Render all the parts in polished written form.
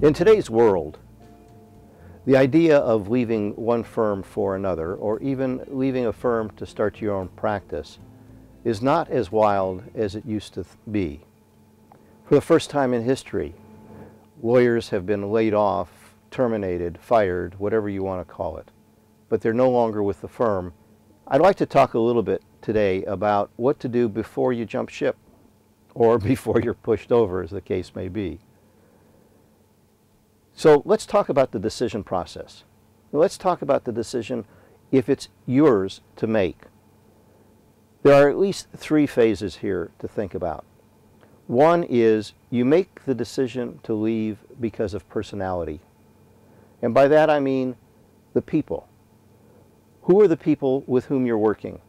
In today's world, the idea of leaving one firm for another, or even leaving a firm to start your own practice, is not as wild as it used to be. For the first time in history, lawyers have been laid off, terminated, fired, whatever you want to call it, but they're no longer with the firm. I'd like to talk a little bit today about what to do before you jump ship, or before you're pushed over, as the case may be. So let's talk about the decision process. Let's talk about the decision if it's yours to make. There are at least three phases here to think about. One is you make the decision to leave because of personality. And by that I mean the people. Who are the people with whom you're working?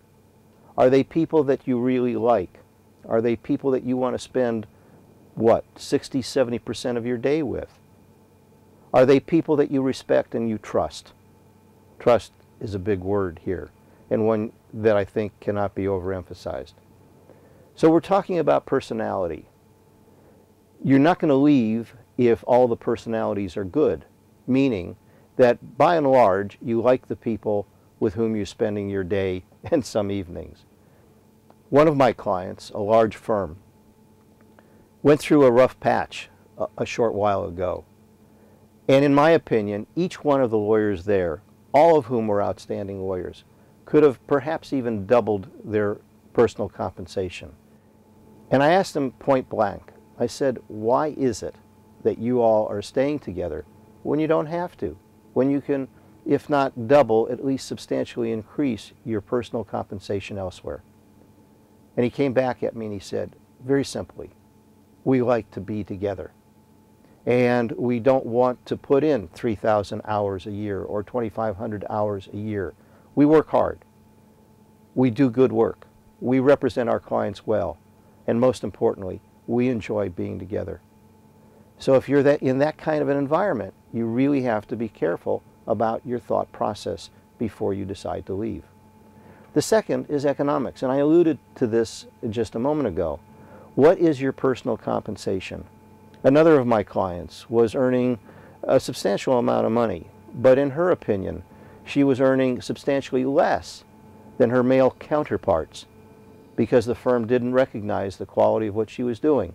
Are they people that you really like? Are they people that you want to spend, 60, 70% of your day with? Are they people that you respect and you trust? Trust is a big word here, and one that I think cannot be overemphasized. So we're talking about personality. You're not going to leave if all the personalities are good, meaning that by and large you like the people with whom you're spending your day and some evenings. One of my clients, a large firm, went through a rough patch a short while ago. And in my opinion, each one of the lawyers there, all of whom were outstanding lawyers, could have perhaps even doubled their personal compensation. And I asked them point blank, I said, why is it that you all are staying together when you don't have to? When you can, if not double, at least substantially increase your personal compensation elsewhere? And he came back at me and he said, very simply, we like to be together. And we don't want to put in 3,000 hours a year or 2,500 hours a year. We work hard. We do good work. We represent our clients well. And most importantly, we enjoy being together. So if you're in that kind of an environment, you really have to be careful about your thought process before you decide to leave. The second is economics, and I alluded to this just a moment ago. What is your personal compensation? Another of my clients was earning a substantial amount of money, but in her opinion, she was earning substantially less than her male counterparts because the firm didn't recognize the quality of what she was doing.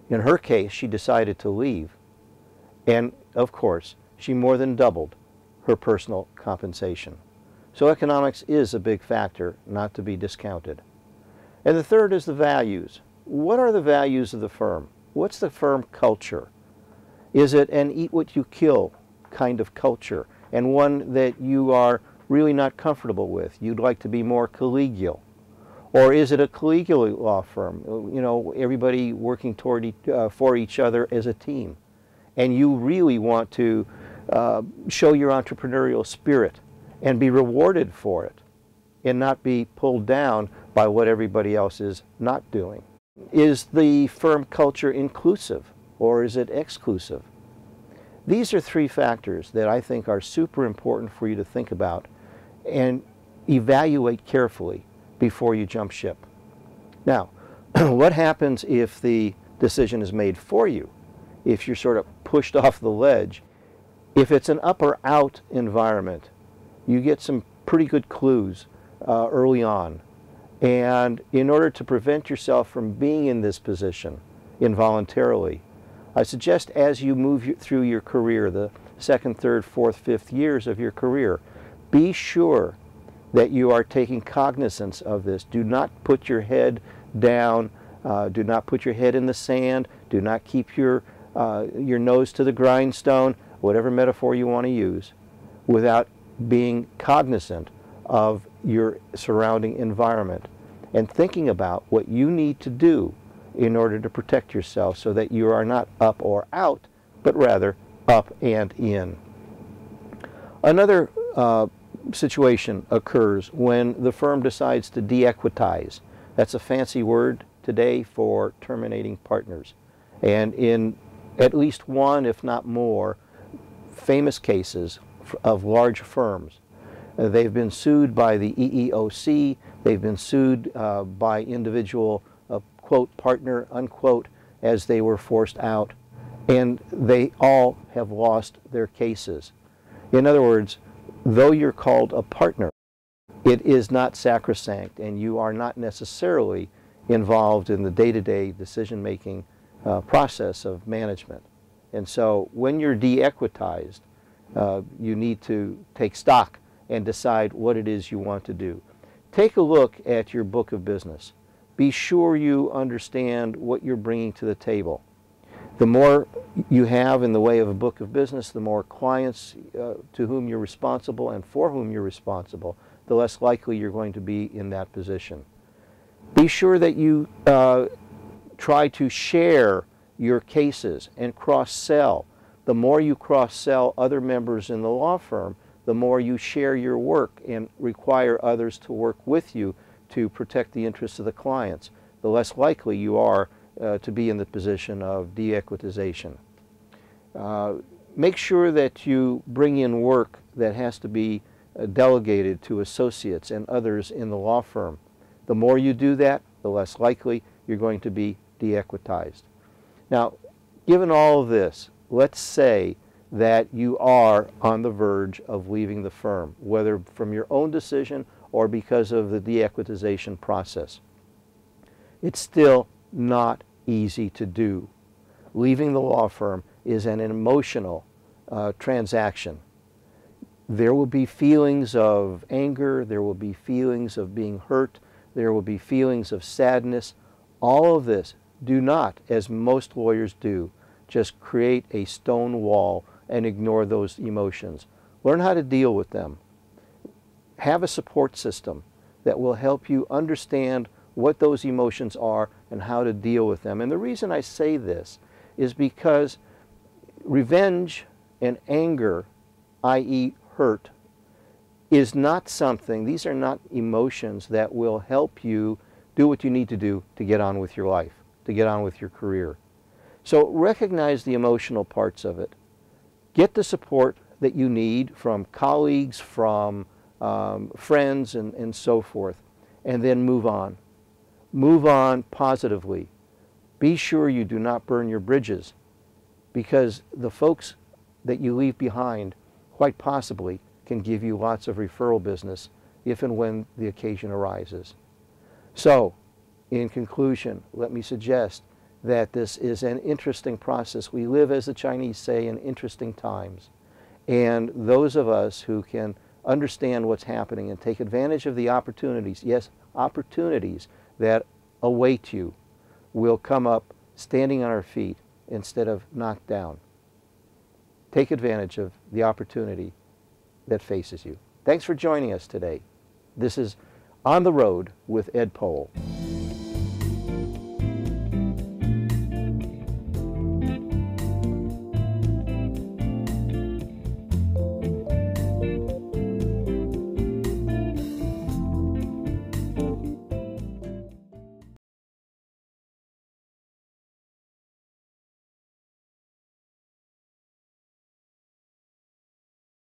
In her case, she decided to leave, and of course, she more than doubled her personal compensation. So economics is a big factor, not to be discounted. And the third is the values. What are the values of the firm? What's the firm culture? Is it an eat what you kill kind of culture, and one that you are really not comfortable with? You'd like to be more collegial. Or is it a collegial law firm? You know, everybody working for each other as a team. And you really want to show your entrepreneurial spirit and be rewarded for it and not be pulled down by what everybody else is not doing. Is the firm culture inclusive or is it exclusive? These are three factors that I think are super important for you to think about and evaluate carefully before you jump ship. Now, what happens if the decision is made for you? If you're sort of pushed off the ledge? If it's an up or out environment, you get some pretty good clues early on. And in order to prevent yourself from being in this position involuntarily, I suggest as you move through your career, the second, third, fourth, fifth years of your career, be sure that you are taking cognizance of this. Do not put your head down. Do not put your head in the sand. Do not keep your nose to the grindstone, whatever metaphor you want to use, without being cognizant of your surrounding environment and thinking about what you need to do in order to protect yourself so that you are not up or out, but rather up and in. Another situation occurs when the firm decides to de-equitize. That's a fancy word today for terminating partners. And in at least one, if not more, famous cases of large firms, they've been sued by the EEOC, they've been sued by individual, quote, partner, unquote, as they were forced out. and they all have lost their cases. In other words, though you're called a partner, it is not sacrosanct, and you are not necessarily involved in the day-to-day decision-making process of management. And so when you're de-equitized, you need to take stock and decide what it is you want to do. Take a look at your book of business. Be sure you understand what you're bringing to the table. The more you have in the way of a book of business, the more clients to whom you're responsible and for whom you're responsible, the less likely you're going to be in that position. Be sure that you try to share your cases and cross-sell. The more you cross-sell other members in the law firm, the more you share your work and require others to work with you to protect the interests of the clients, the less likely you are to be in the position of de-equitization. Make sure that you bring in work that has to be delegated to associates and others in the law firm. The more you do that, the less likely you're going to be de-equitized. Now, given all of this, let's say that you are on the verge of leaving the firm, whether from your own decision or because of the de-equitization process. It's still not easy to do. Leaving the law firm is an emotional transaction. There will be feelings of anger, there will be feelings of being hurt, there will be feelings of sadness. All of this, do not, as most lawyers do, just create a stone wall and ignore those emotions. Learn how to deal with them. Have a support system that will help you understand what those emotions are and how to deal with them. And the reason I say this is because revenge and anger, i.e. hurt, is not something, these are not emotions that will help you do what you need to do to get on with your life, to get on with your career. So recognize the emotional parts of it. Get the support that you need from colleagues, from friends, and so forth, and then move on. Move on positively. Be sure you do not burn your bridges, because the folks that you leave behind quite possibly can give you lots of referral business if and when the occasion arises. So, in conclusion, let me suggest that this is an interesting process. We live, as the Chinese say, in interesting times. And those of us who can understand what's happening and take advantage of the opportunities, yes, opportunities that await you, will come up standing on our feet instead of knocked down. Take advantage of the opportunity that faces you. Thanks for joining us today. This is On the Road with Ed Pohl.